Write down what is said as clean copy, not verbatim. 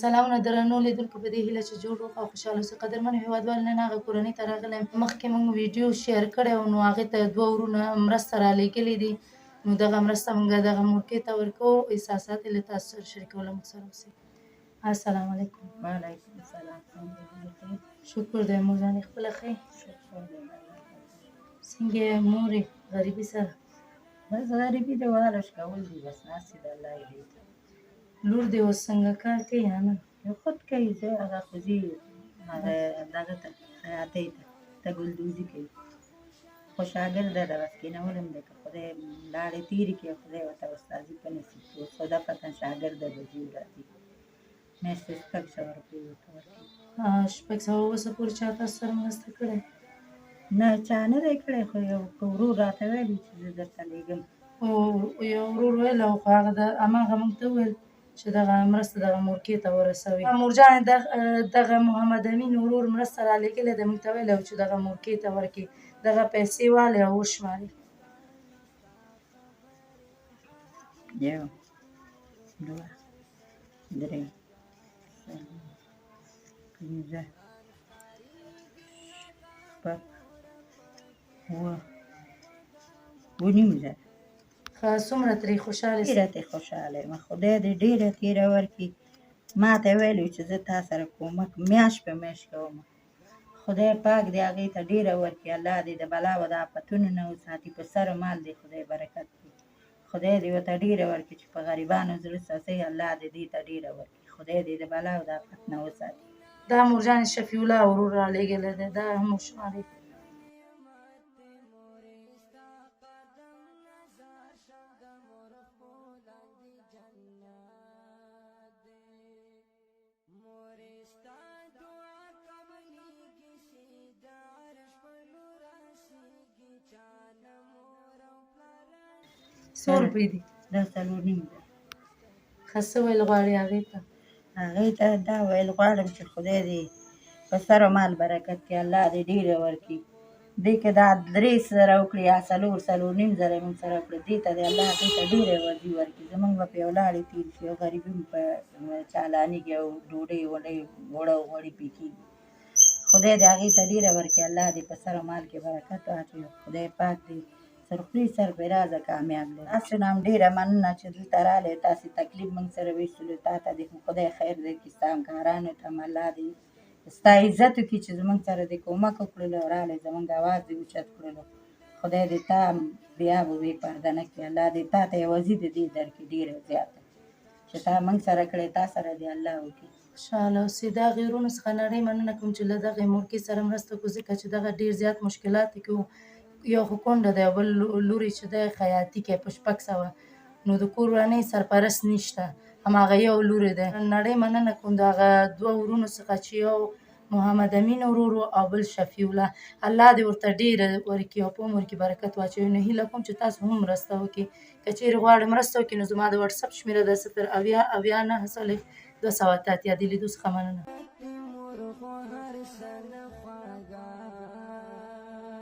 سلامونه درنو لیدونکو په دې هیله چې جوړ روغ او خوشحاله اوسئ. قدرمنو هېوادوالو نن هغه کورنۍ ته راغلی یم مخکې موږ ویډیو شیر کړی و نو هغې ته دوه ورونه مرسته رالیږلې دي نو دغه مرسته موږ دغه مورکۍ ته ورکوو. احساسات یې له تاسو سره شریکوله. موږ سره اوسئ. السلام علیکم. وعلیکم السلام. څنګه شکر دی مور جانې خپله ښه یې؟ څنګه یې مورې غریبي سره؟ بس غریبي د والش کول دي بس ناستې د الله یې دی. لور دې اوس څنګه کار کوي یا نه؟ یو خود کوي زه هغه خو ځي هغه دغه ته خیاطۍ ته ګلدوزي کوي خو شاګرده ده بس کېنول هم دی که خدای لاړې تېرې کړي خدای ورته استادي په نصیب کړي اوس خو دفعتاً شاګرده ده ځي راځي میاشتې 600 روپۍ ورته ورکوي. 600 پورې چا تاسو سره مرسته کړې؟ نه چا نه دی کړی خو یو ورور راته ویلي چې زه درته لېږم. یو ورور ویل او خو هغه هماغه موږ ته وویل چې دغه مرسته دغه مورکۍ ته ورسوي. مورجانې دغه محمد امین ورور مرسته رالیږلې ده موږ ته ویلی و چې دغه مورکۍ ته ورکړي. دغه پیسې والې او وشمارئ. 1 2 3 4 5 6 7 8 9 ښه څومره ترې خوشحاله ډېره ترې خوشحاله یم خدای دې ډېره تېره ورکړي. ما ته ویلي و چې زه تا سره کومک میاشت په میاشت کوم خدای پاک دې هغې ته ډېره ورکړي. الله دې د بلا و د آفتونو نه وساتي په سر و مال دې خدای برکت کړي. خدای دې ورته ډېره ورکړي چې په غریبانو زړه سوځي الله دې دې ته ډېره ورکړي. خدای دې د بلا او د آفت نه وساتي. دا مورجانې شفیع الله ورور رالیږلی دی دا هم وشمارئ. څو روپۍ دي؟ دا 4.5 ده. ښه څه ویل غواړې هغې ته؟ هغې ته دا ویل غواړم چې خدای دې په سر و مال برکت کړي. الله دې ډېره ورکړي. دې که دا 3 زره وکړي یا 4.5 زره موږ سره وکړي دې ته دې الله دې ته ډېره ورځي ورکړي. زموږ به په یو لاړې تېر شي او غریبي مو په چالانېږي او ډوډۍ وډۍ اوړه غوړي پرې کېږي. خدای دې هغې ته ډېره ورکړي. الله دې په سر و مال کې برکت واچوي. خدای پاک دې سرخوري سرفرازه کامیاب دی. تاسو نه هم ډېره مننه چې دلته راغلی تاسې تکلیف موږ سره ویشتلو. تا ته دې خدای خیر درکړي. ستا همکارانو ته هم الله دې ستا عزت وکړي چې زموږ سره دې کومک وکړلو او راغلی زموږ اواز دې اوچت کړلو. خدای دې تا بې آب و بې پرده نه کړي. الله دې تا ته یوازې د دې درکړي ډېره زیاته چې تا موږ سره کړی تا سره دې الله وکړي. خوشحاله اوسئ. د هغې ورونو څخه نړۍ مننه کوم چې له دغې مورکۍ سره مرسته کوو ځکه چې دغه ډېر زیات مشکلات کې وو. یو خو کونډه دی او بل لور یې چې دی خیاطي کوي په 600 نو د کورنۍ سرپرست نشته هماغه یو لور یې دی. نړۍ مننه کوم د هغه 2 ورونو څخه چې یو محمد امین ورور او بل شفیع الله. الله دې ورته ډېره ورکړي او په عمر کې برکت واچوي. نو هیله کوم چې تاسو هم مرسته وکړئ. که چیرې غواړئ مرسته وکړئ نو زما د وټساپ شمېره ده 080 200 283 د لیدو څخه مننه.